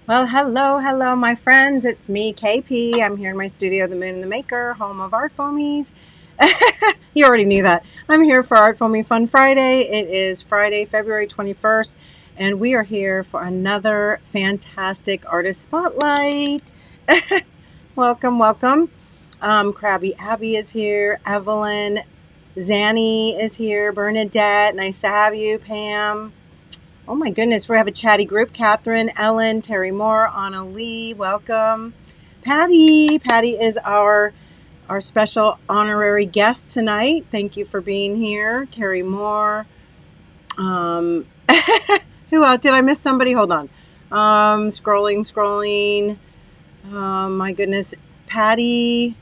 Well, hello, my friends. It's me, Kae Pea. I'm here in my studio, The Moon and the Maker, home of ArtFoamies. You already knew that. I'm here for ArtFoamies Fun Friday. It is Friday, February 21st, and we are here for another fantastic artist spotlight. Welcome, welcome. Krabby Abby is here. Evelyn, Zanny is here. Bernadette, nice to have you. Pam. Oh my goodness, we have a chatty group. Catherine, Ellen, Terry Moore, Anna Lee, welcome. Patty. Patty is our special honorary guest tonight. Thank you for being here. Terry Moore. Who else? Did I miss somebody? Hold on. Scrolling. My goodness. Patty.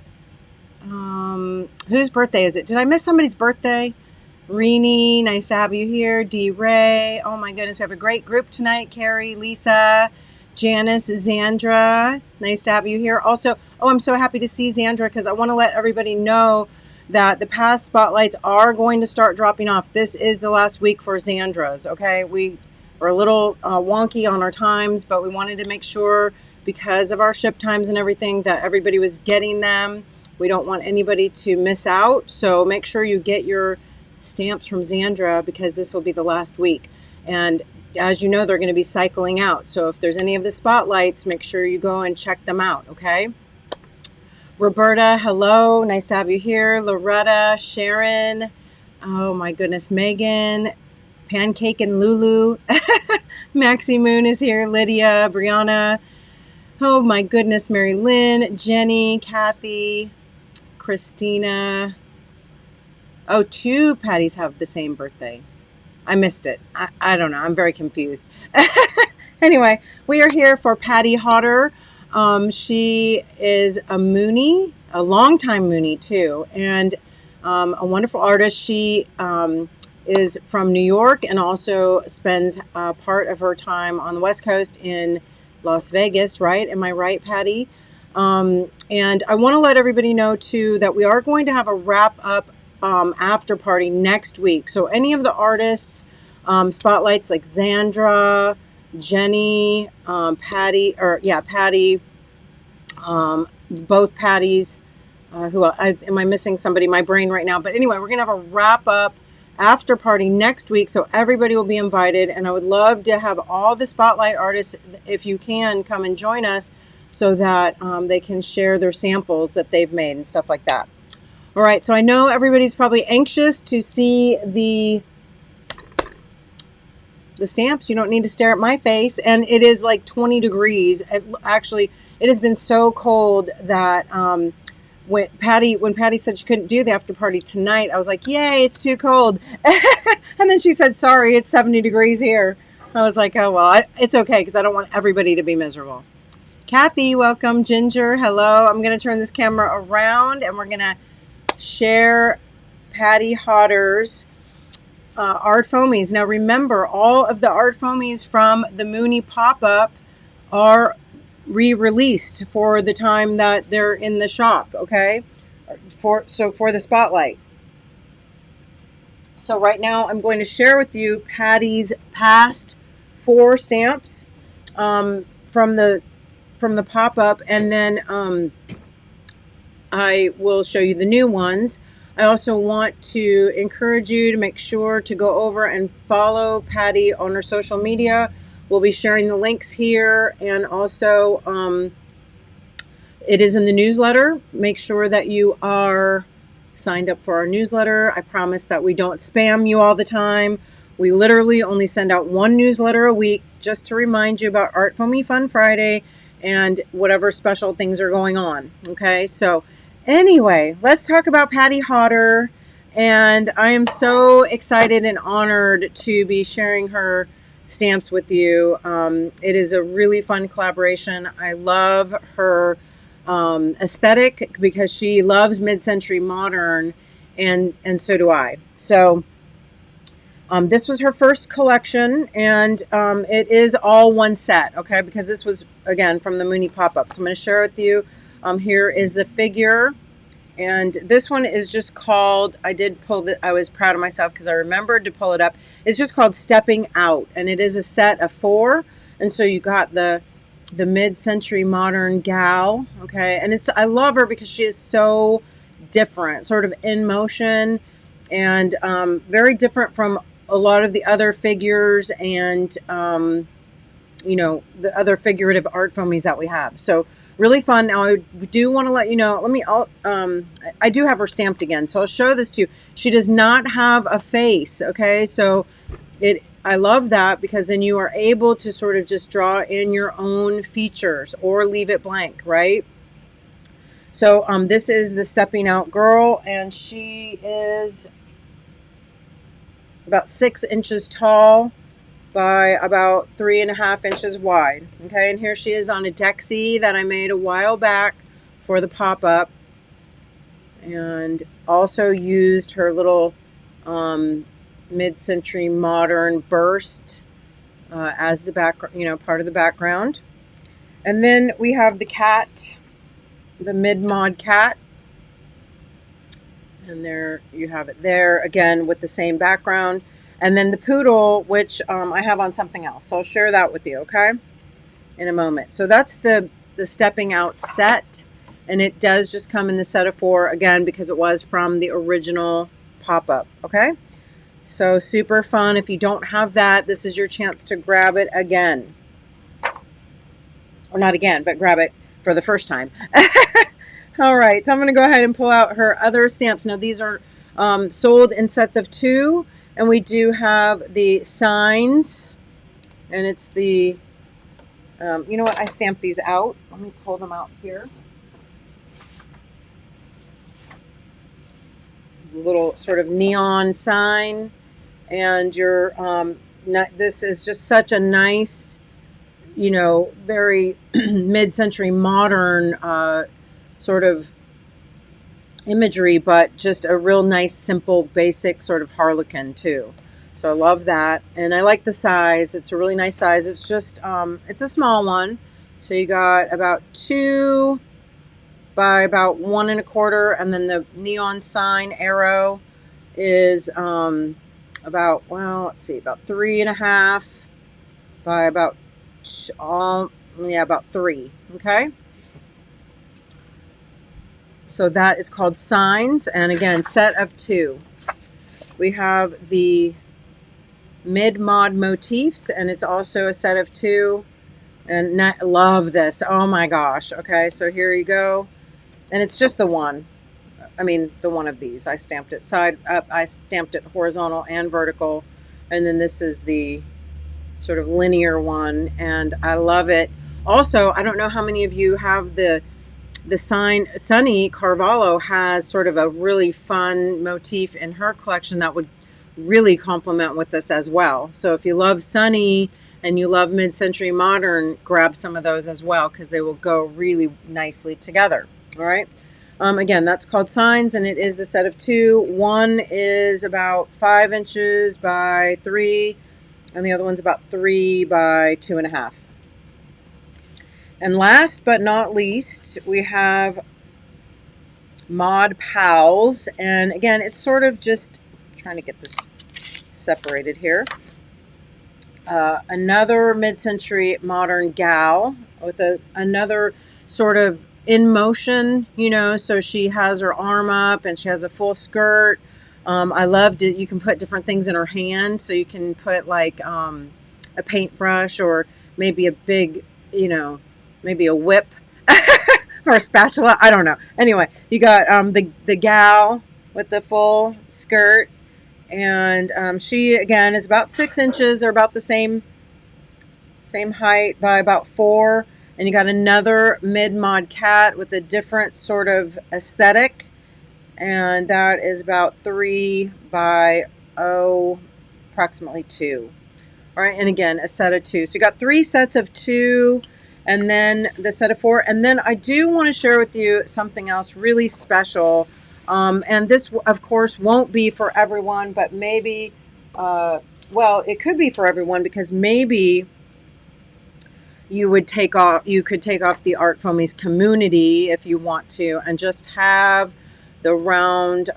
Whose birthday is it? Did I miss somebody's birthday? Rini, nice to have you here. D. Ray, oh my goodness, we have a great group tonight. Carrie, Lisa, Janice, Zandra, nice to have you here. Also, I'm so happy to see Zandra because I want to let everybody know that the past spotlights are going to start dropping off. This is the last week for Zandra's, okay? We are a little wonky on our times, but we wanted to make sure because of our ship times and everything that everybody was getting them. We don't want anybody to miss out, so make sure you get your stamps from Zandra because this will be the last week. And as you know, they're going to be cycling out. So if there's any of the spotlights, make sure you go and check them out, okay? Roberta, hello. Nice to have you here. Loretta, Sharon, oh my goodness, Megan, Pancake and Lulu. Maxie Moon is here. Lydia, Brianna. Oh my goodness, Mary Lynn, Jenny, Kathy, Christina. Oh, two Patties have the same birthday. I missed it. I don't know. I'm very confused. Anyway, we are here for Patty Hodder. She is a Moonie, a longtime Moonie too, and a wonderful artist. She is from New York and also spends part of her time on the West Coast in Las Vegas, right? Am I right, Patty? And I want to let everybody know too that we are going to have a wrap up after party next week. So any of the artists spotlights like Zandra, Jenny, Patty, both Patties. Who else? Am I missing somebody? My brain right now. But anyway, we're gonna have a wrap up after party next week, so everybody will be invited. And I would love to have all the spotlight artists, if you can, come and join us, so that they can share their samples that they've made and stuff like that. All right, so I know everybody's probably anxious to see the stamps. You don't need to stare at my face. And it is like 20 degrees. Actually, it has been so cold that when Patty said she couldn't do the after party tonight, I was like, yay, it's too cold. And then she said, sorry, it's 70 degrees here. I was like, oh, well, it's okay because I don't want everybody to be miserable. Kathy, welcome. Ginger, hello. I'm going to turn this camera around and we're going to share Patty Hodder's ArtFoamies. Now remember, all of the ArtFoamies from the Moonie pop-up are re-released for the time that they're in the shop, okay? For the spotlight. So right now I'm going to share with you Patty's past 4 stamps from the pop-up, and then I will show you the new ones. I also want to encourage you to make sure to go over and follow Patty on her social media. We'll be sharing the links here, and also it is in the newsletter. Make sure that you are signed up for our newsletter. I promise that we don't spam you all the time. We literally only send out 1 newsletter a week just to remind you about ArtFoamies Fun Friday and whatever special things are going on. Okay, so anyway, let's talk about Patty Hodder. And I am so excited and honored to be sharing her stamps with you. It is a really fun collaboration. I love her aesthetic because she loves mid-century modern, and so do I. So this was her first collection, and it is all one set, okay? Because this was, again, from the Moonie pop-up. So I'm going to share with you. Here is the figure, and this one is just called, I was proud of myself because I remembered to pull it up. It's just called Stepping Out, and it is a set of 4. And so you got the the mid-century modern gal. Okay, and I love her because she is so different, sort of in motion, and very different from a lot of the other figures and you know, the other figurative art foamies that we have. So really fun. Now I do want to let you know, I do have her stamped again, so I'll show this to you. She does not have a face. Okay, so I love that because then you are able to sort of just draw in your own features or leave it blank, right? So this is the Stepping Out Girl, and she is about 6 inches tall by about 3.5 inches wide. Okay, and here she is on a dexi that I made a while back for the pop-up, and also used her little mid-century modern burst as the background, you know, part of the background. And then we have the cat, the mid-mod cat, and there you have it there again with the same background. And then the poodle, which I have on something else, so I'll share that with you, okay, in a moment. So that's the Stepping Out set, and it does just come in the set of 4 again because it was from the original pop-up. Okay, so super fun. If you don't have that, this is your chance to grab it again, or not again, but grab it for the first time. All right, so I'm going to go ahead and pull out her other stamps. Now these are sold in sets of 2. And we do have the signs, and it's the, you know what, I stamped these out. Let me pull them out here. Little sort of neon sign, and your, this is just such a nice, you know, very mid-century modern sort of imagery, but just a real nice, simple, basic sort of harlequin too. So I love that, and I like the size. It's a really nice size. It's just it's a small one, so you got about 2 by about 1 1/4, and then the neon sign arrow is about, well, let's see, about 3.5 by about about 3. Okay. So that is called Signs, and again, set of 2. We have the mid-mod motifs, and it's also a set of 2, and I love this. Oh my gosh. Okay, so here you go, and it's just the one. I mean, the one of these. I stamped it side up, I stamped it horizontal and vertical, and then this is the sort of linear one, and I love it. Also, I don't know how many of you have the sign. Sunny Carvalho has sort of a really fun motif in her collection that would really complement with this as well. So if you love Sunny and you love mid-century modern, grab some of those as well because they will go really nicely together. All right. Again, that's called Signs, and it is a set of 2. One is about 5 inches by 3, and the other one's about 3 by 2.5. And last but not least, we have Mod Pals. And again, it's sort of just trying to get this separated here. Another mid-century modern gal with another sort of in motion, you know, so she has her arm up and she has a full skirt. I loved it. You can put different things in her hand. So you can put like a paintbrush or maybe a big, you know, maybe a whip or a spatula. I don't know. Anyway, you got the gal with the full skirt, and she again is about 6 inches or about the same height by about 4. And you got another mid-mod cat with a different sort of aesthetic, and that is about 3 by approximately 2. All right, and again a set of 2. So you got 3 sets of 2. And then the set of 4. And then I do want to share with you something else really special. And this, of course, won't be for everyone, but maybe, well, it could be for everyone because maybe you could take off the ArtFoamies community if you want to, and just have the round,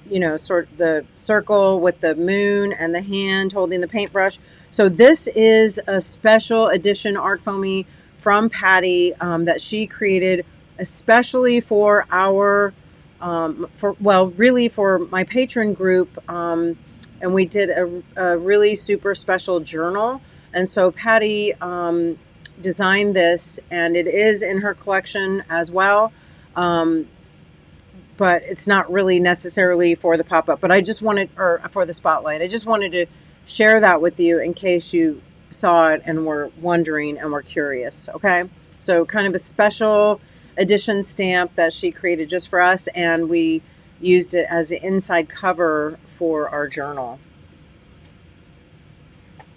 you know, sort of the circle with the moon and the hand holding the paintbrush. So this is a special edition ArtFoamie from Patty that she created especially for our, really for my patron group. And we did a really super special journal. And so Patty designed this, and it is in her collection as well. But it's not really necessarily for the pop-up. But I just wanted, or for the spotlight, I just wanted to share that with you in case you saw it and were wondering and were curious. Okay, so kind of a special edition stamp that she created just for us, and we used it as the inside cover for our journal.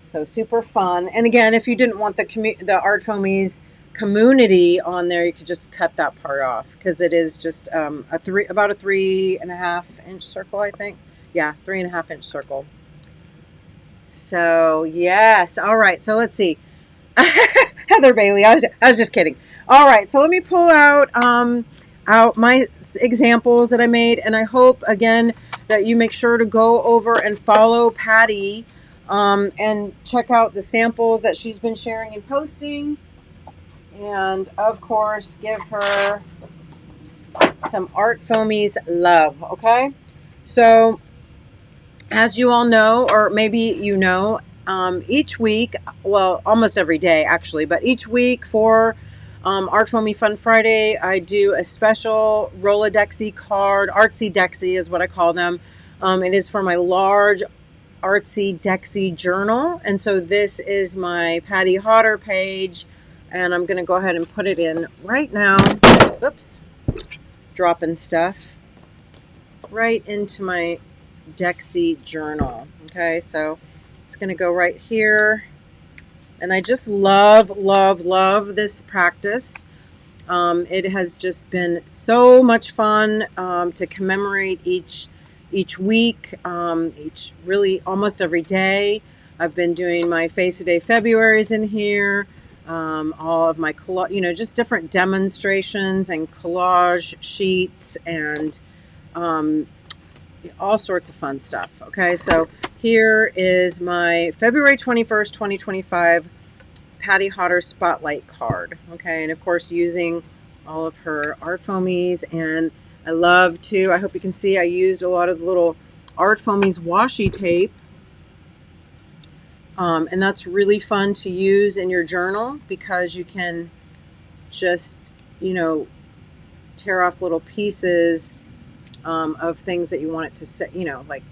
So super fun. And again, if you didn't want the ArtFoamies community on there, you could just cut that part off, because it is just about a 3.5 inch circle, I think. Yeah, 3.5 inch circle. So yes, all right. So let's see. Heather Bailey, I was just kidding. All right, so let me pull out my examples that I made, and I hope again that you make sure to go over and follow Patty and check out the samples that she's been sharing and posting, and of course give her some ArtFoamies love. Okay, so as you all know, or maybe you know, each week, well, almost every day actually, but each week for ArtFoamies Fun Friday, I do a special Rolodexy card. Artsy dexi is what I call them. It is for my large Artsy dexi journal. And so this is my Patty Hodder page, and I'm going to go ahead and put it in right now. Oops, dropping stuff right into my dexi journal. Okay, so it's going to go right here. And I just love this practice. It has just been so much fun to commemorate each week, really almost every day. I've been doing my Face a Day Februaries in here, all of my just different demonstrations and collage sheets and all sorts of fun stuff. Okay, so here is my February 21st, 2025 Patty Hodder Spotlight card. Okay, and of course using all of her ArtFoamies, and I hope you can see, I used a lot of the little ArtFoamies washi tape. And that's really fun to use in your journal, because you can just, tear off little pieces of things that you want it to say, like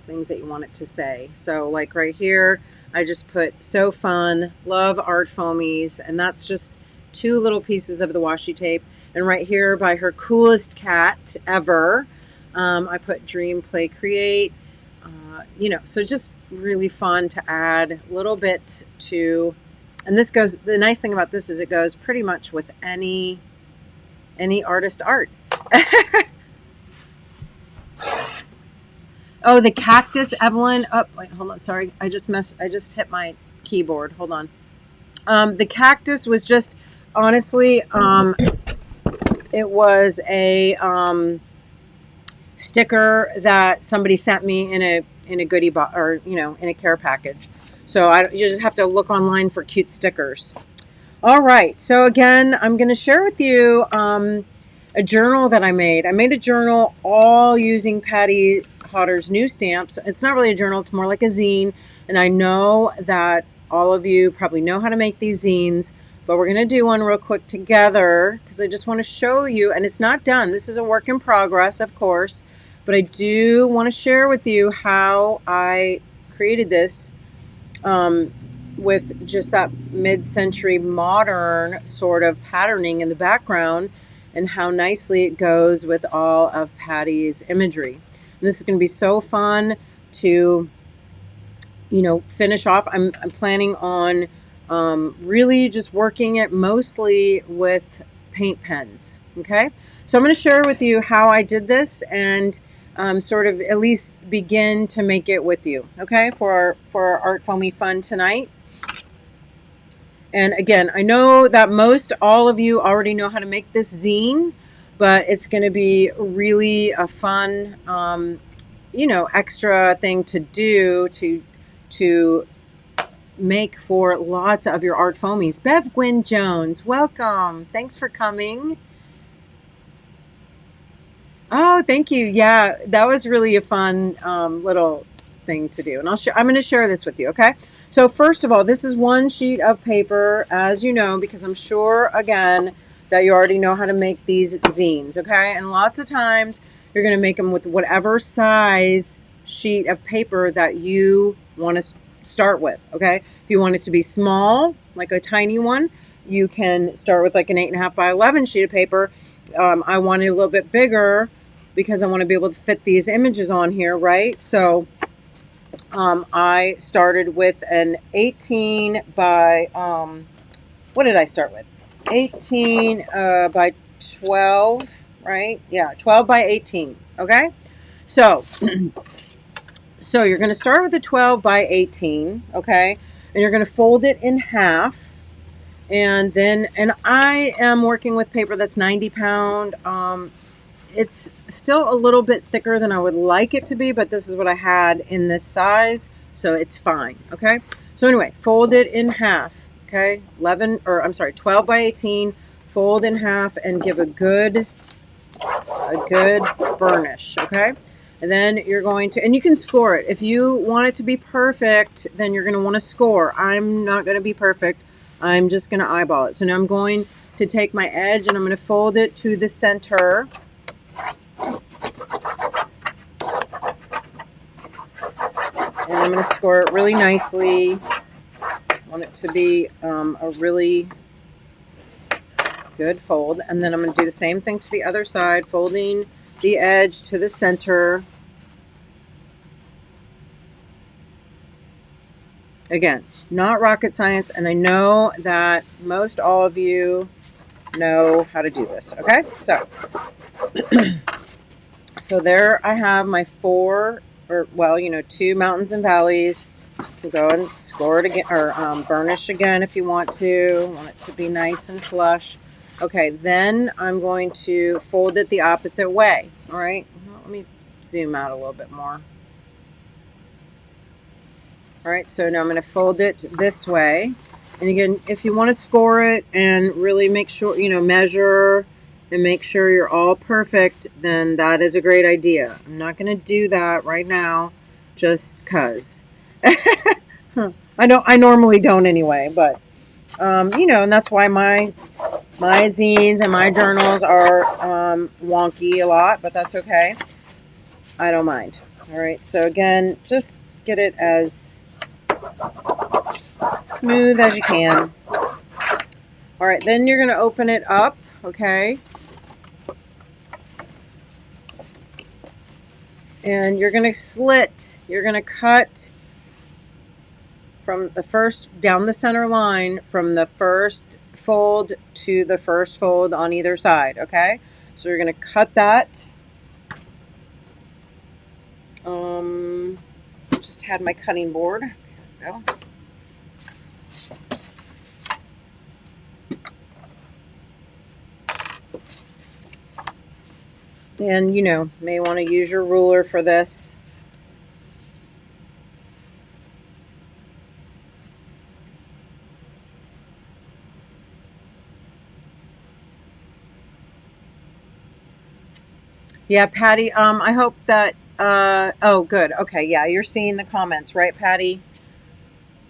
things that you want it to say. So like right here, I just put so fun, love ArtFoamies, and that's just 2 little pieces of the washi tape. And right here by her coolest cat ever, I put dream, play, create. So just really fun to add little bits to, and this goes, the nice thing about this is it goes pretty much with any artist art. Oh, the cactus, Evelyn. Oh, wait, hold on. Sorry. I just hit my keyboard. Hold on. The cactus was just, honestly, it was a sticker that somebody sent me in a goodie box, or in a care package. So you just have to look online for cute stickers. All right. So again, I'm going to share with you a journal that I made. I made a journal all using Patty Hodder's new stamps. It's not really a journal, it's more like a zine. And I know that all of you probably know how to make these zines, but we're going to do one real quick together, because I just want to show you, and it's not done. This is a work in progress, of course, but I do want to share with you how I created this with just that mid-century modern sort of patterning in the background, and how nicely it goes with all of Patty's imagery. And this is going to be so fun to, finish off. I'm planning on really just working it mostly with paint pens. Okay, so I'm going to share with you how I did this, and sort of at least begin to make it with you. Okay, for our ArtFoamies fun tonight. And again, I know that most all of you already know how to make this zine, but it's going to be really a fun, extra thing to do to make for lots of your art foamies. Bev Gwynn Jones, welcome. Thanks for coming. Oh, thank you. Yeah, that was really a fun little thing to do. And I'm going to share this with you, okay? So first of all, this is one sheet of paper, as you know, because I'm sure, again, that you already know how to make these zines, okay? And lots of times you're going to make them with whatever size sheet of paper that you want to start with, okay? If you want it to be small, like a tiny one, you can start with like an 8.5 by 11 sheet of paper. I want it a little bit bigger because I want to be able to fit these images on here, right? So I started with an 18 by, what did I start with? 18 by 12, right? Yeah, 12 by 18, okay? So, so you're going to start with a 12 by 18, okay? And you're going to fold it in half. And I am working with paper that's 90 pound. It's still a little bit thicker than I would like it to be, but this is what I had in this size, so it's fine, okay? So anyway, fold it in half, okay? 12 by 18, fold in half and give a good burnish, okay? And then you're going to, and you can score it. If you want it to be perfect, then you're going to want to score. I'm not going to be perfect. I'm just going to eyeball it. So now I'm going to take my edge and I'm going to fold it to the center. And I'm going to score it really nicely. I want it to be a really good fold. And then I'm going to do the same thing to the other side, folding the edge to the center. Again, not rocket science, and I know that most all of you know how to do this, okay? So, so there I have my two mountains and valleys. You can go and score it again, or burnish again if you want to. Want it to be nice and flush. Okay, then I'm going to fold it the opposite way, all right? Let me zoom out a little bit more. All right, so now I'm going to fold it this way. And again, if you want to score it and really make sure, measure and make sure you're all perfect, then that is a great idea. I'm not going to do that right now just because. I normally don't anyway, but, and that's why my zines and my journals are wonky a lot, but that's okay. I don't mind. All right, so again, just get it as smooth as you can. All right, then you're going to open it up, okay? And you're going to slit. You're going to cut from the first, down the center line, from the first fold to the first fold on either side, okay? So you're going to cut that. Just had my cutting board. There we go. And, may want to use your ruler for this. Yeah, Patty, I hope that, oh, good. Okay, yeah, you're seeing the comments, right, Patty?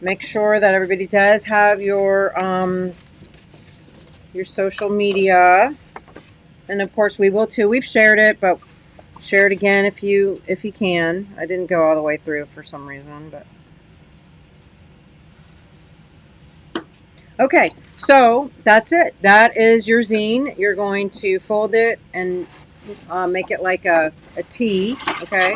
Make sure that everybody does have your social media. And of course we will too. We've shared it, but share it again if you can. I didn't go all the way through for some reason, but okay, so that's it. That is your zine. You're going to fold it and make it like a T, okay?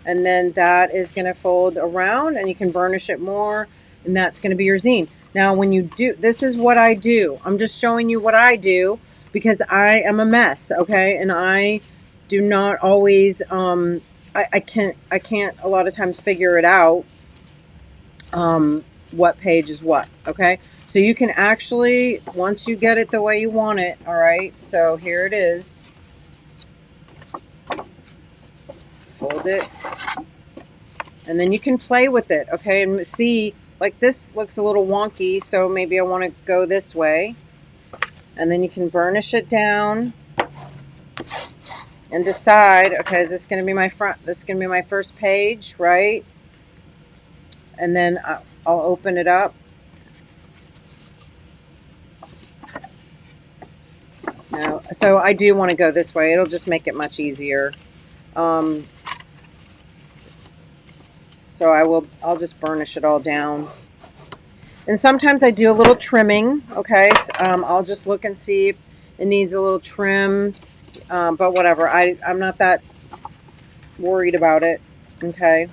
And then that is going to fold around and you can burnish it more, and that's going to be your zine. Now when you do, this is what I do. I'm just showing you what I do because I am a mess, okay? And I do not always, I can't a lot of times figure it out, what page is what, okay? So you can actually, once you get it the way you want it, all right? So here it is. Fold it. And then you can play with it, okay? And see, like this looks a little wonky, so maybe I want to go this way. And then you can burnish it down and decide, okay, is this going to be my front? This is going to be my first page, right? And then I'll open it up. Now, so I do want to go this way. It'll just make it much easier. So I'll just burnish it all down. And sometimes I do a little trimming, okay? I'll just look and see if it needs a little trim, but whatever. I'm not that worried about it, okay?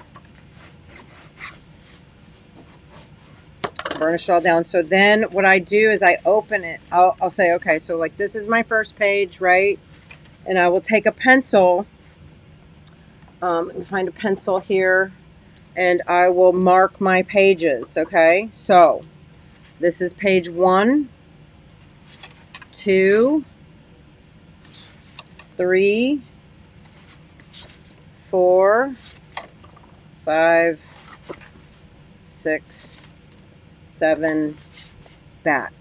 Burnish it all down. So then what I do is I open it. I'll say, okay, so like this is my first page, right? And I will take a pencil. Let me find a pencil here. And I will mark my pages, okay? So this is page 1, 2, 3, 4, 5, 6, 7, back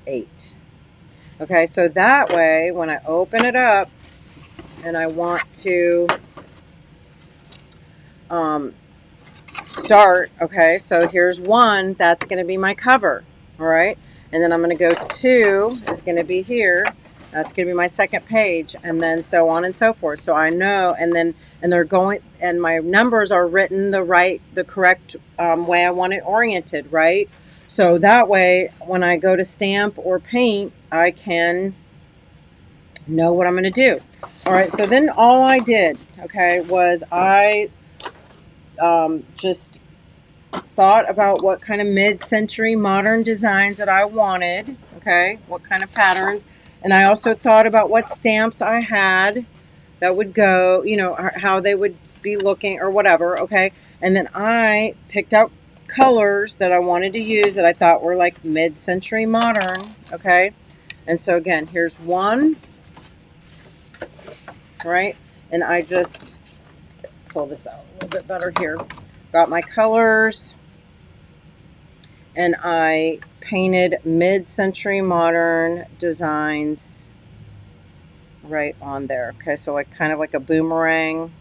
8. Okay, so that way when I open it up and I want to start, okay, so here's 1, that's going to be my cover, all right, and then I'm going to go 2 is going to be here, that's going to be my second page, and then so on and so forth. So I know, and they're going, and my numbers are written the correct way I want it oriented, right? So that way when I go to stamp or paint, I can know what I'm going to do. All right, so then all I did, okay, was I just thought about what kind of mid-century modern designs that I wanted, okay, what kind of patterns, and I also thought about what stamps I had that would go, you know, how they would be looking or whatever, okay, and then I picked out colors that I wanted to use that I thought were like mid-century modern, okay, and so again, here's 1, right, and I just pull this out a little bit better here. Got my colors, and I painted mid-century modern designs right on there. Okay, so like kind of like a boomerang.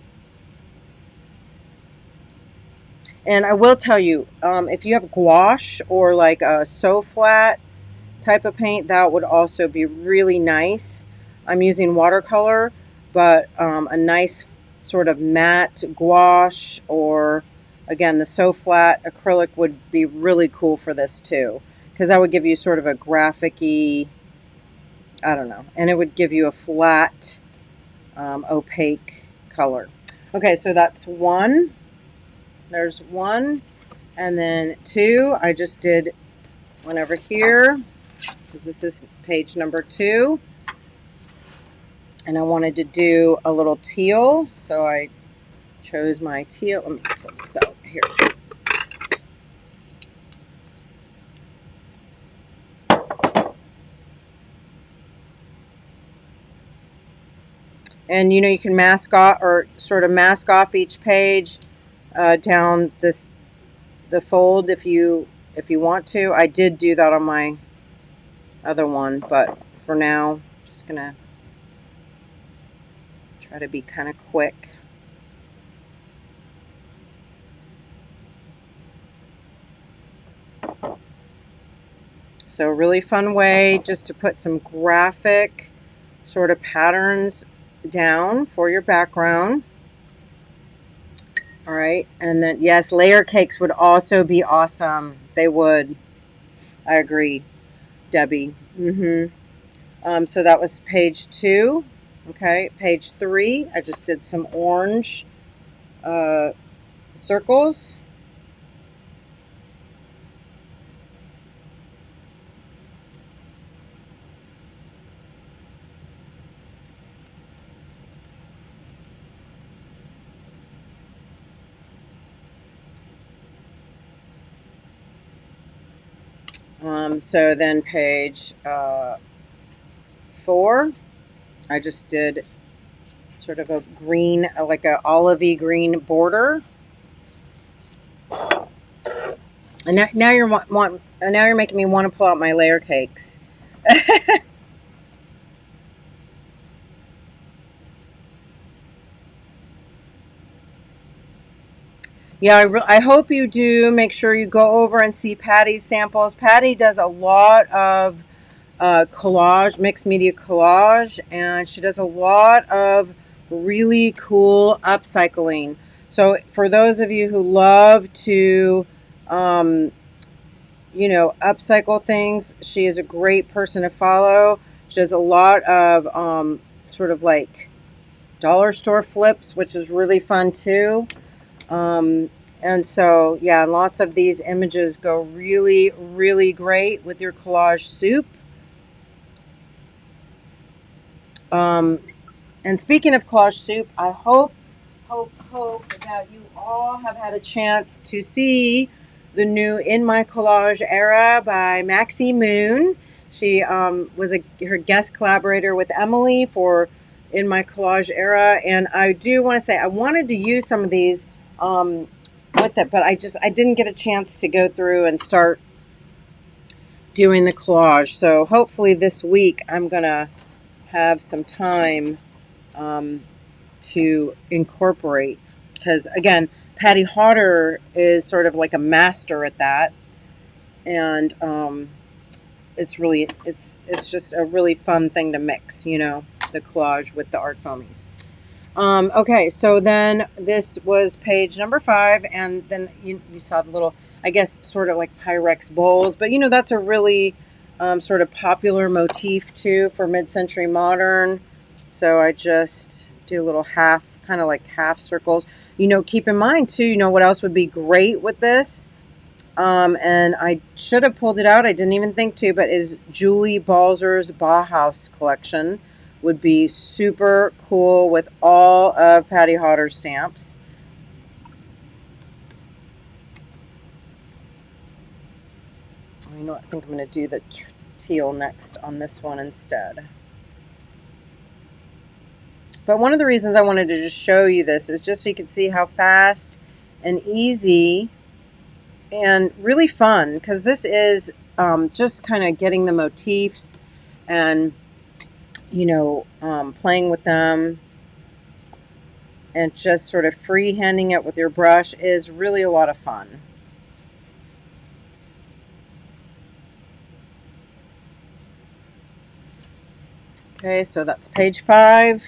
And I will tell you, if you have gouache or like a so flat type of paint, that would also be really nice. I'm using watercolor, but a nice sort of matte gouache, or again the so flat acrylic would be really cool for this too, because that would give you sort of a graphic-y, I don't know, and it would give you a flat opaque color. Okay, so that's 1, there's 1, and then 2 I just did one over here because this is page number 2. And I wanted to do a little teal, so I chose my teal. Let me pull this out here. And you know, you can mask off or sort of mask off each page down the fold if you want to. I did do that on my other one, but for now, I'm just gonna try to be kind of quick. So a really fun way just to put some graphic sort of patterns down for your background. All right, and then yes, layer cakes would also be awesome. They would. I agree, Debbie. So that was page 2. Okay, page 3, I just did some orange circles. So then page 4, I just did sort of a green, like a olivey green border. And now now you're making me want to pull out my layer cakes. Yeah, I hope you do. Make sure you go over and see Patty's samples. Patty does a lot of collage, mixed media collage, and she does a lot of really cool upcycling. So for those of you who love to, um, upcycle things, she is a great person to follow. She does a lot of sort of like dollar store flips, which is really fun too. And so, yeah, lots of these images go really, really great with your collage soup. And speaking of collage soup, I hope that you all have had a chance to see the new In My Collage Era by Maxie Moon. She was her guest collaborator with Emily for In My Collage Era, and I do want to say I wanted to use some of these with it, but I didn't get a chance to go through and start doing the collage. So hopefully this week I'm gonna have some time to incorporate, because again, Patty Hodder is sort of like a master at that, and it's just a really fun thing to mix, the collage with the ArtFoamies. Okay, so then this was page number 5, and then you saw the little, I guess, sort of like Pyrex bowls, but that's a really sort of popular motif too for mid-century modern. So I just do a little half, kind of like half circles. Keep in mind too, what else would be great with this? And I should have pulled it out. I didn't even think to, but is Julie Balzer's Bauhaus collection. Would be super cool with all of Patty Hodder's stamps. I think I'm going to do the teal next on this one instead. But one of the reasons I wanted to just show you this is just so you can see how fast and easy and really fun, because this is just kind of getting the motifs and playing with them and just sort of freehanding it with your brush is really a lot of fun. Okay, so that's page 5.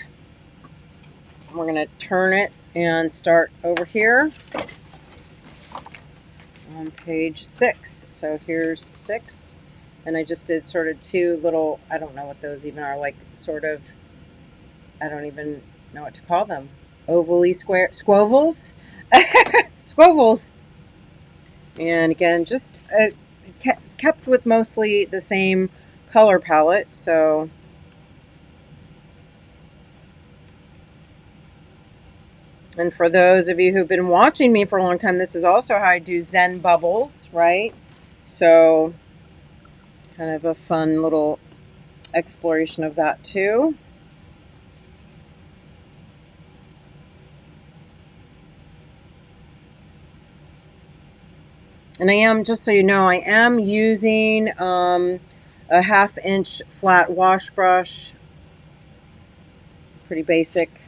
We're going to turn it and start over here on page 6. So here's 6. And I just did sort of 2 little, I don't know what those even are, like sort of, I don't even know what to call them. Ovally square, squovels? Squovels. And again, just kept with mostly the same color palette, so. And for those of you who've been watching me for a long time, this is also how I do Zen bubbles, right? So kind of a fun little exploration of that too. And I am, just so you know, I am using a 1/2 inch flat wash brush. Pretty basic.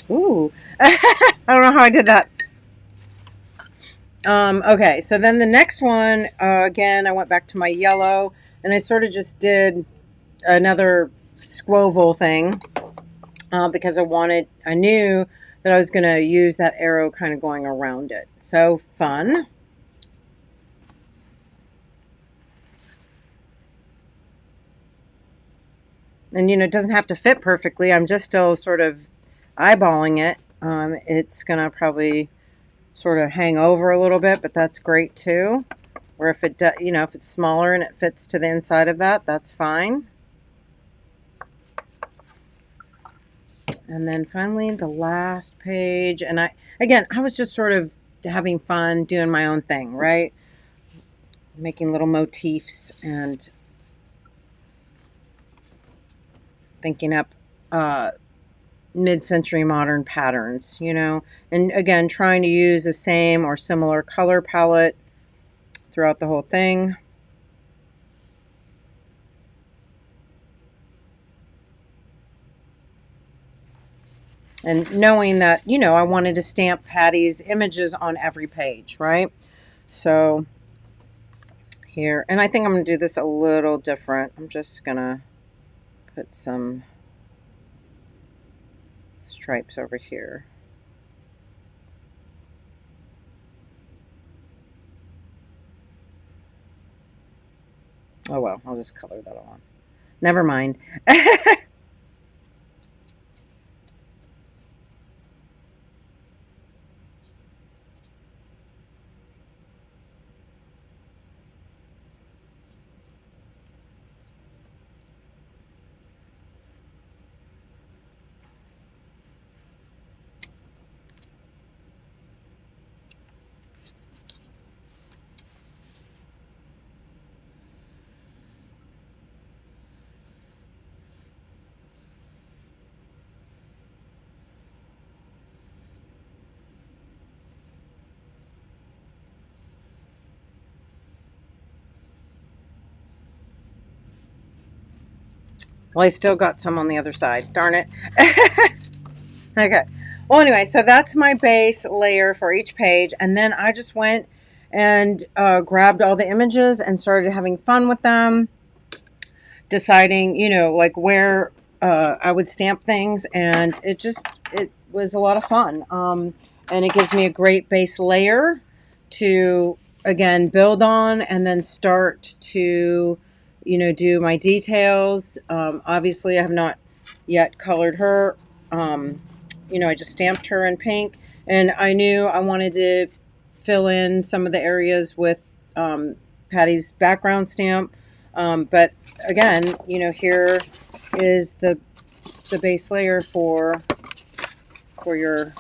Ooh, I don't know how I did that. Okay, so then the next one, again, I went back to my yellow, and I sort of just did another squoval thing because I knew that I was going to use that arrow kind of going around it. So fun. And, it doesn't have to fit perfectly. I'm just still sort of eyeballing it. It's going to probably sort of hang over a little bit, but that's great too. Or if it, you know, if it's smaller and it fits to the inside of that, that's fine. And then finally the last page. And I was just sort of having fun doing my own thing, right? Making little motifs and thinking up mid-century modern patterns, you know, and again, trying to use the same or similar color palette throughout the whole thing. And knowing that, you know, I wanted to stamp Patty's images on every page, right? So here, and I think I'm going to do this a little different. I'm just going to put some stripes over here. Oh, well, I'll just color that on. Never mind. Well, I still got some on the other side. Darn it. Okay. Well, anyway, so that's my base layer for each page. And then I just went and grabbed all the images and started having fun with them, deciding, you know, like where I would stamp things. And it was a lot of fun. And it gives me a great base layer to, again, build on and then start to, you know, do my details. Obviously, I have not yet colored her. You know, I just stamped her in pink, and I knew I wanted to fill in some of the areas with Patty's background stamp. But again, you know, here is the base layer for your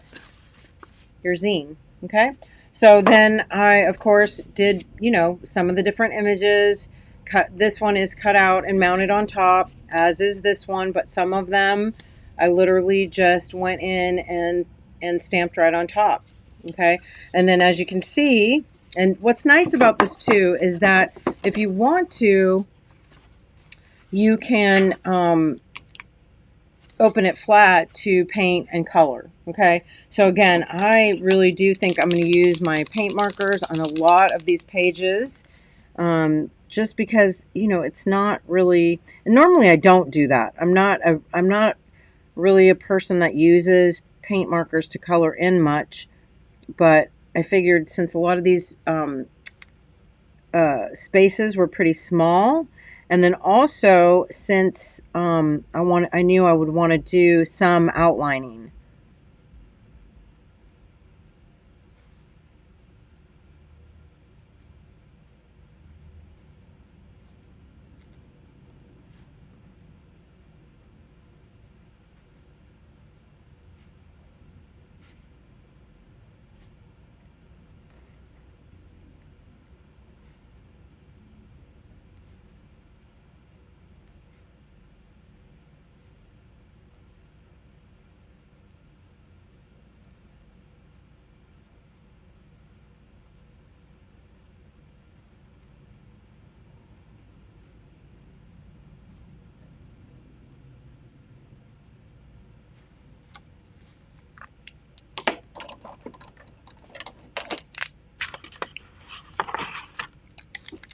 zine. Okay. So then I, of course, did, you know, some of the different images. This one is cut out and mounted on top, as is this one, but some of them I literally just went in and stamped right on top. Okay. And then as you can see, and what's nice about this too is that if you want to, you can open it flat to paint and color. Okay, so again, I really do think I'm going to use my paint markers on a lot of these pages, just because, you know, it's not really, and normally I don't do that. I'm not really a person that uses paint markers to color in much, but I figured since a lot of these spaces were pretty small, and then also since I knew I would want to do some outlining.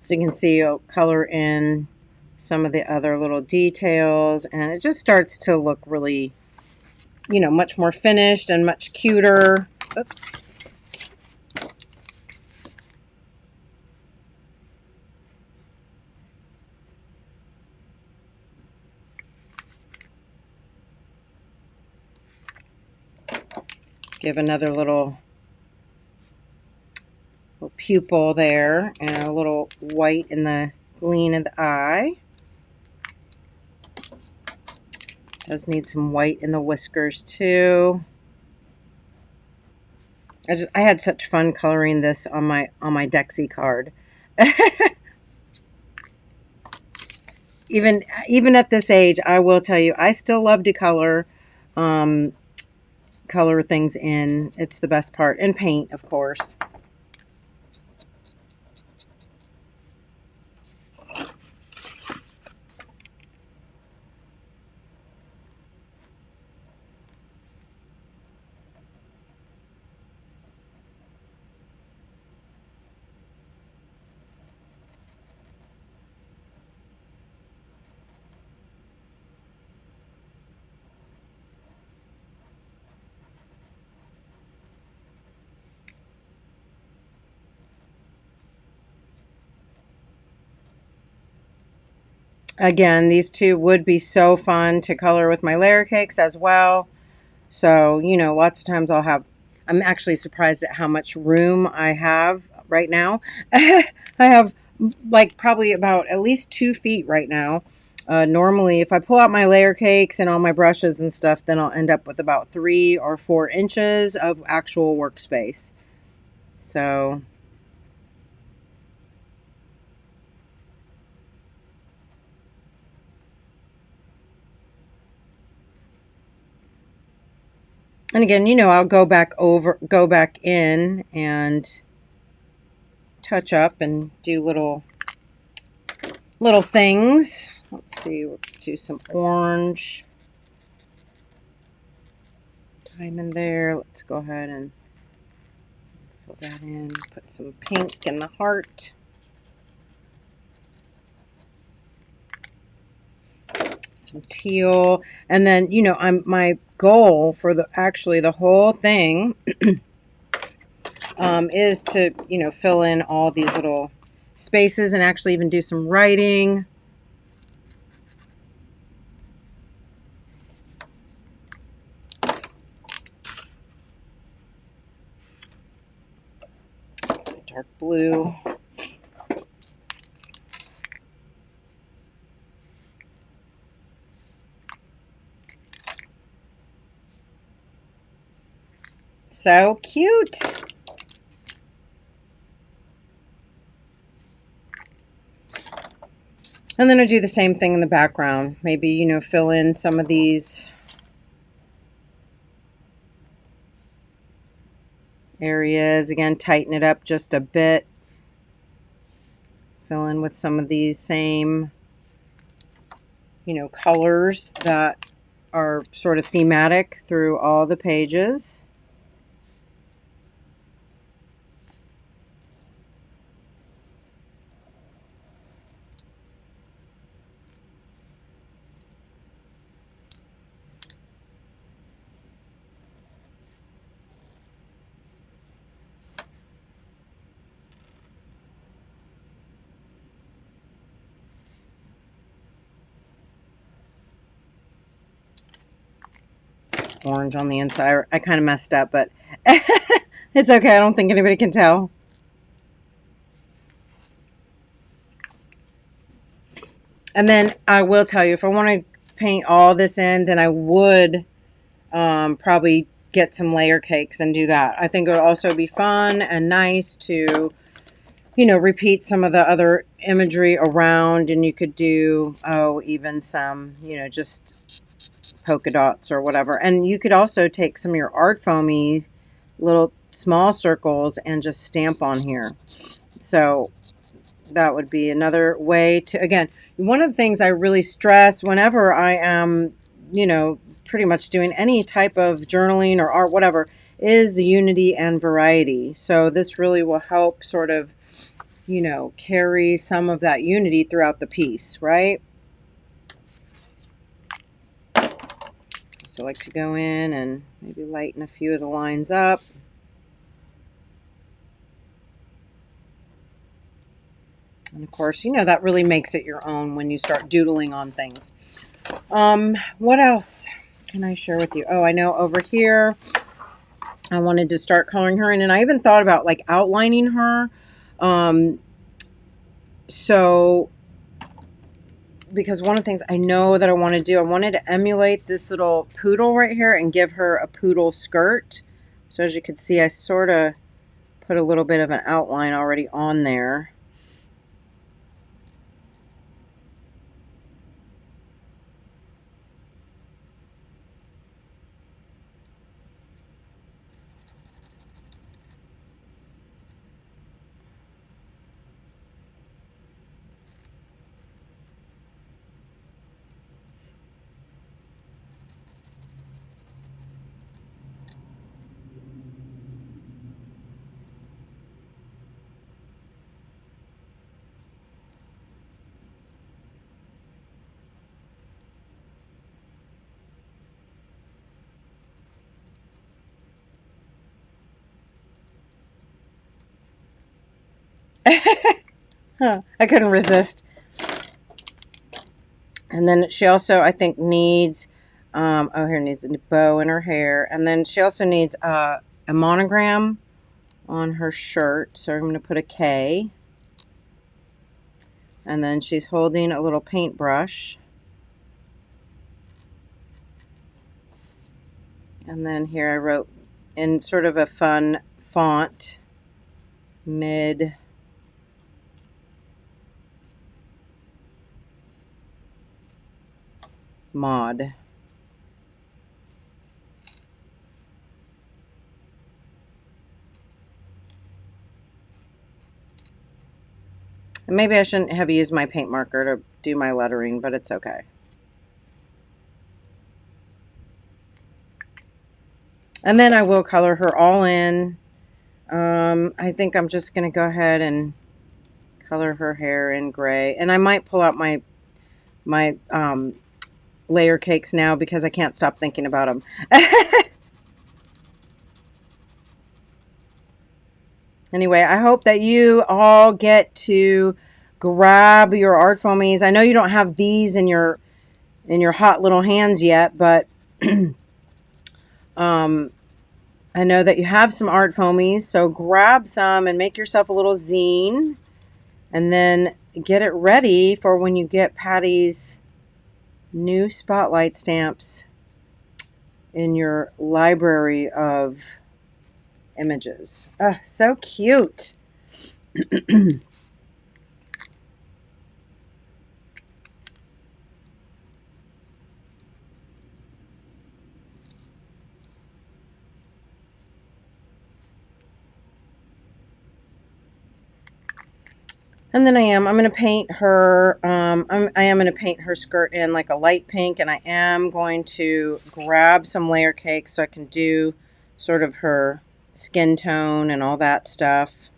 So you can see you'll color in some of the other little details, and it just starts to look really, you know, much more finished and much cuter. Oops. Give another little pupil there, and a little white in the gleam of the eye. Does need some white in the whiskers too. I had such fun coloring this on my dexi card. Even at this age, I will tell you, I still love to color things in. It's the best part. And paint, of course. Again, these two would be so fun to color with my layer cakes as well. So, you know, lots of times I'm actually surprised at how much room I have right now. I have like probably about at least 2 feet right now. Normally, if I pull out my layer cakes and all my brushes and stuff, then I'll end up with about 3 or 4 inches of actual workspace. So, and again, you know, I'll go back in and touch up and do little things. Let's see, we'll do some orange diamond there. Let's go ahead and fill that in. Put some pink in the heart. Some teal. And then, you know, my goal for the whole thing is to, you know, fill in all these little spaces and actually even do some writing. Dark blue. So cute. And then I do the same thing in the background. Maybe, you know, fill in some of these areas. Again, tighten it up just a bit. Fill in with some of these same, you know, colors that are sort of thematic through all the pages. Orange on the inside. I kind of messed up, but it's okay. I don't think anybody can tell. And then I will tell you, if I want to paint all this in, then I would probably get some layer cakes and do that. I think it would also be fun and nice to, you know, repeat some of the other imagery around, and you could do, even some, you know, just polka dots or whatever. And you could also take some of your ArtFoamies little small circles and just stamp on here. So that would be another way to, again, one of the things I really stress whenever I am, you know, pretty much doing any type of journaling or art, whatever, is the unity and variety. So this really will help sort of, you know, carry some of that unity throughout the piece, right? So I like to go in and maybe lighten a few of the lines up. And of course, you know, that really makes it your own when you start doodling on things. What else can I share with you? Oh, I know over here, I wanted to start coloring her in, and I even thought about like outlining her. So because one of the things I know that I want to do, I wanted to emulate this little poodle right here and give her a poodle skirt. So as you can see, I sort of put a little bit of an outline already on there. Huh, I couldn't resist. And then she also, I think, needs, oh, here needs a bow in her hair. And then she also needs a monogram on her shirt. So I'm going to put a K. And then she's holding a little paintbrush. And then here I wrote in sort of a fun font, mid mod. And maybe I shouldn't have used my paint marker to do my lettering, but it's okay. And then I will color her all in. I think I'm just going to go ahead and color her hair in gray. And I might pull out my layer cakes now because I can't stop thinking about them. Anyway, I hope that you all get to grab your ArtFoamies. I know you don't have these in your hot little hands yet, but I know that you have some ArtFoamies, so grab some and make yourself a little zine, and then get it ready for when you get Patty's new spotlight stamps in your library of images. Oh, so cute. And then I'm going to paint her, I am going to paint her skirt in like a light pink, and I am going to grab some layer cake so I can do sort of her skin tone and all that stuff.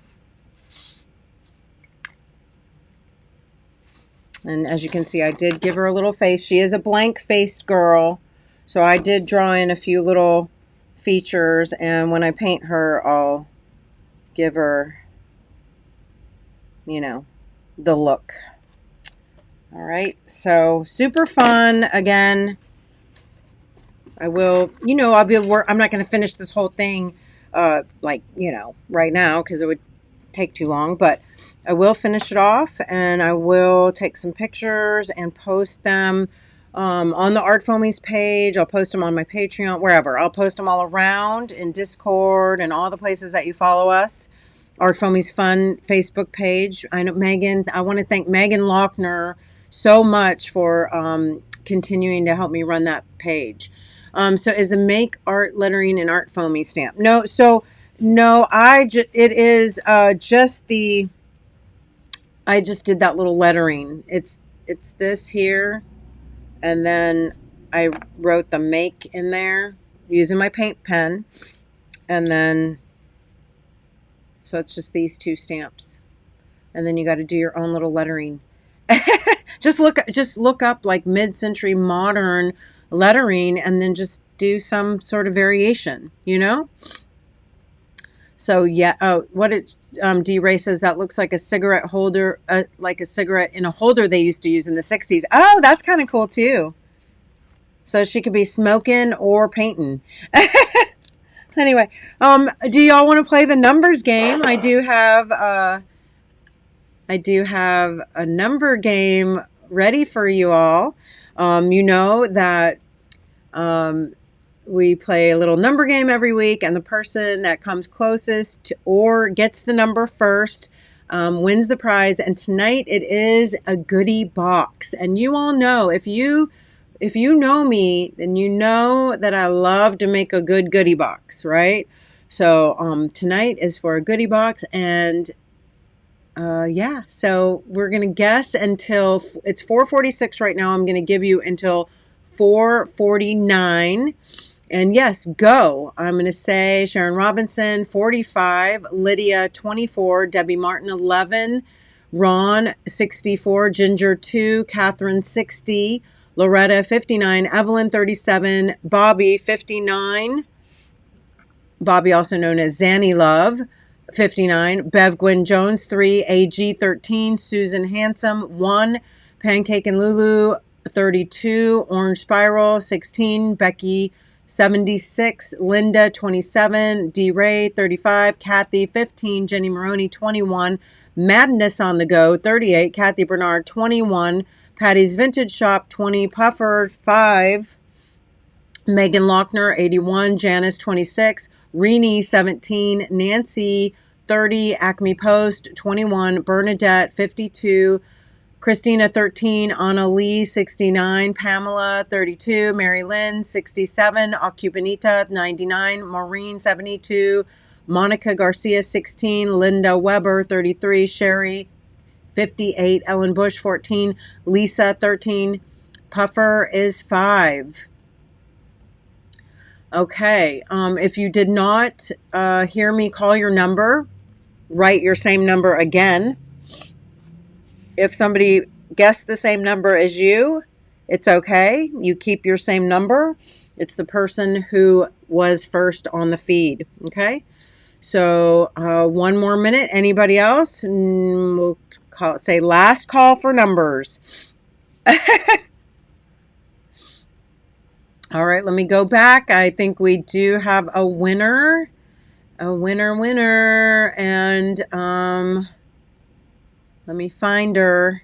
And as you can see, I did give her a little face. She is a blank-faced girl, so I did draw in a few little features, and when I paint her, I'll give her, you know, the look. All right, so super fun. Again, I will, you know, I'll be I'm not going to finish this whole thing like, you know, right now because it would take too long, but I will finish it off, and I will take some pictures and post them on the ArtFoamies page. I'll post them on my Patreon, wherever. I'll post them all around in Discord and all the places that you follow us. ArtFoamies Fun Facebook page. I know Megan, I want to thank Megan Lochner so much for continuing to help me run that page. So is the Make Art Lettering and ArtFoamies stamp? No, so no, it is just the, I just did that little lettering. It's this here, and then I wrote the make in there using my paint pen, and then so it's just these two stamps, and then you got to do your own little lettering. just look up like mid-century modern lettering, and then just do some sort of variation, you know. So yeah, oh, what it D-Ray says, that looks like a cigarette holder, like a cigarette in a holder they used to use in the 60s. Oh, that's kind of cool too. So she could be smoking or painting. Anyway, do y'all want to play the numbers game? I do have a number game ready for you all. You know that we play a little number game every week, and the person that comes closest to, or gets the number first wins the prize. And tonight it is a goodie box. And you all know, if you know me, then you know that I love to make a good goodie box, right? So tonight is for a goodie box, and yeah, so we're going to guess until it's 4:46 right now. I'm going to give you until 4:49. And yes, go. I'm going to say Sharon Robinson, 45, Lydia, 24, Debbie Martin, 11, Ron, 64, Ginger, 2, Catherine, 60, Loretta, 59, Evelyn, 37, Bobby, 59, Bobby also known as Zanny Love, 59, Bev Gwyn Jones, 3, AG, 13, Susan Handsome, 1, Pancake and Lulu, 32, Orange Spiral, 16, Becky, 76, Linda, 27, D. Ray, 35, Kathy, 15, Jenny Maroney, 21, Madness on the Go, 38, Kathy Bernard, 21, Patty's Vintage Shop, 20, Puffer, 5, Megan Lochner, 81, Janice, 26, Renee, 17, Nancy, 30, Acme Post, 21, Bernadette, 52, Christina, 13, Anna Lee, 69, Pamela, 32, Mary Lynn, 67, Ocupanita, 99, Maureen, 72, Monica Garcia, 16, Linda Weber, 33, Sherry, 58, Ellen Bush, 14, Lisa, 13, Puffer is 5. Okay, if you did not hear me call your number, write your same number again. If somebody guessed the same number as you, it's okay. You keep your same number. It's the person who was first on the feed. Okay. So one more minute. Anybody else? We'll say last call for numbers. All right. Let me go back. I think we do have a winner. And let me find her.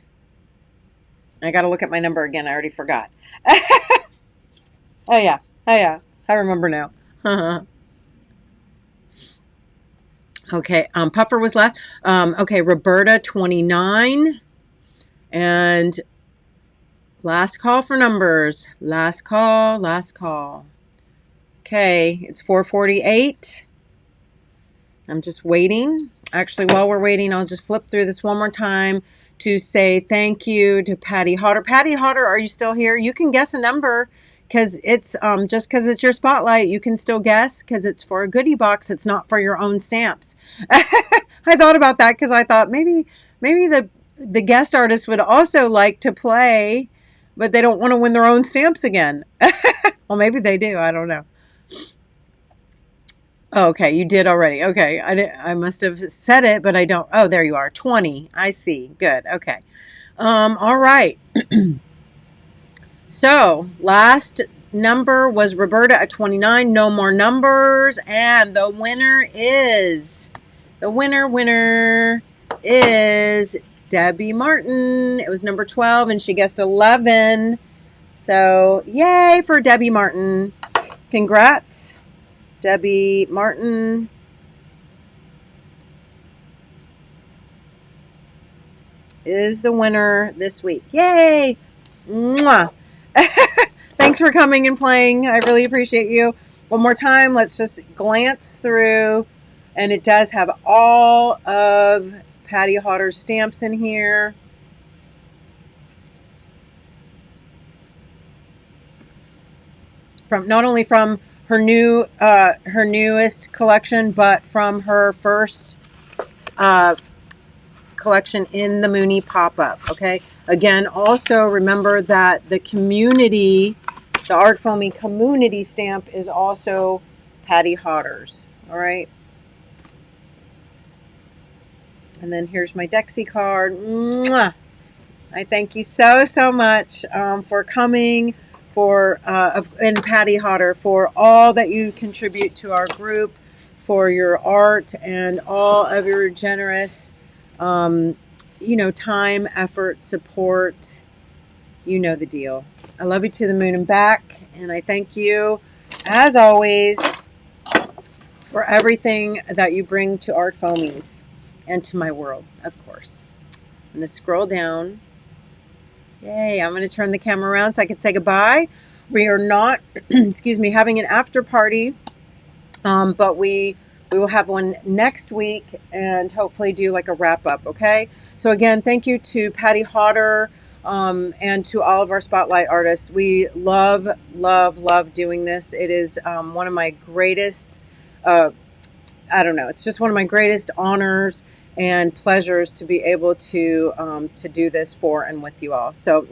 I got to look at my number again. I already forgot. Oh, yeah. I remember now. Okay. Puffer was last. Okay. Roberta, 29. And last call for numbers. Last call. Okay. It's 4:48. I'm just waiting. Actually, while we're waiting, I'll just flip through this one more time to say thank you to Patty Hodder. Patty Hodder, are you still here? You can guess a number because it's just because it's your spotlight. You can still guess because it's for a goodie box. It's not for your own stamps. I thought about that because I thought maybe the guest artist would also like to play, but they don't want to win their own stamps again. Well, maybe they do. I don't know. Oh, okay, you did already. Okay, I must have said it, but I don't. Oh, there you are. 20. I see. Good. Okay. All right. So last number was Roberta at 29. No more numbers, and the winner is Debbie Martin. It was number 12, and she guessed 11. So yay for Debbie Martin! Congrats. Debbie Martin is the winner this week. Yay! Mwah. Thanks for coming and playing. I really appreciate you. One more time, let's just glance through. And it does have all of Patty Hodder's stamps in here. Not only from her newest collection, but from her first collection in the Mooney pop-up. Okay. Again, also remember that the ArtFoamy community stamp is also Patty Hodder's. All right. And then here's my dexi card. Mwah! I thank you so much for coming, and Patty Hodder for all that you contribute to our group, for your art and all of your generous, time, effort, support. You know the deal. I love you to the moon and back, and I thank you, as always, for everything that you bring to ArtFoamies and to my world, of course. I'm going to scroll down. Yay, I'm going to turn the camera around so I can say goodbye. We are not, excuse me, having an after party, but we will have one next week and hopefully do like a wrap up, okay? So again, thank you to Patty Hodder and to all of our spotlight artists. We love, love, love doing this. It is one of my greatest, it's just one of my greatest honors and pleasures to be able to do this for and with you all. So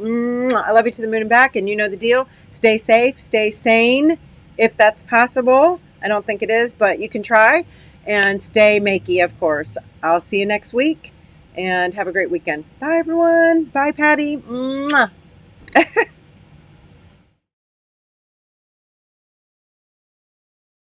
I love you to the moon and back, and you know the deal. Stay safe, stay sane, if that's possible. I don't think it is, but you can try. And stay makey, of course. I'll see you next week, and have a great weekend. Bye, everyone. Bye, Patty. Mwah.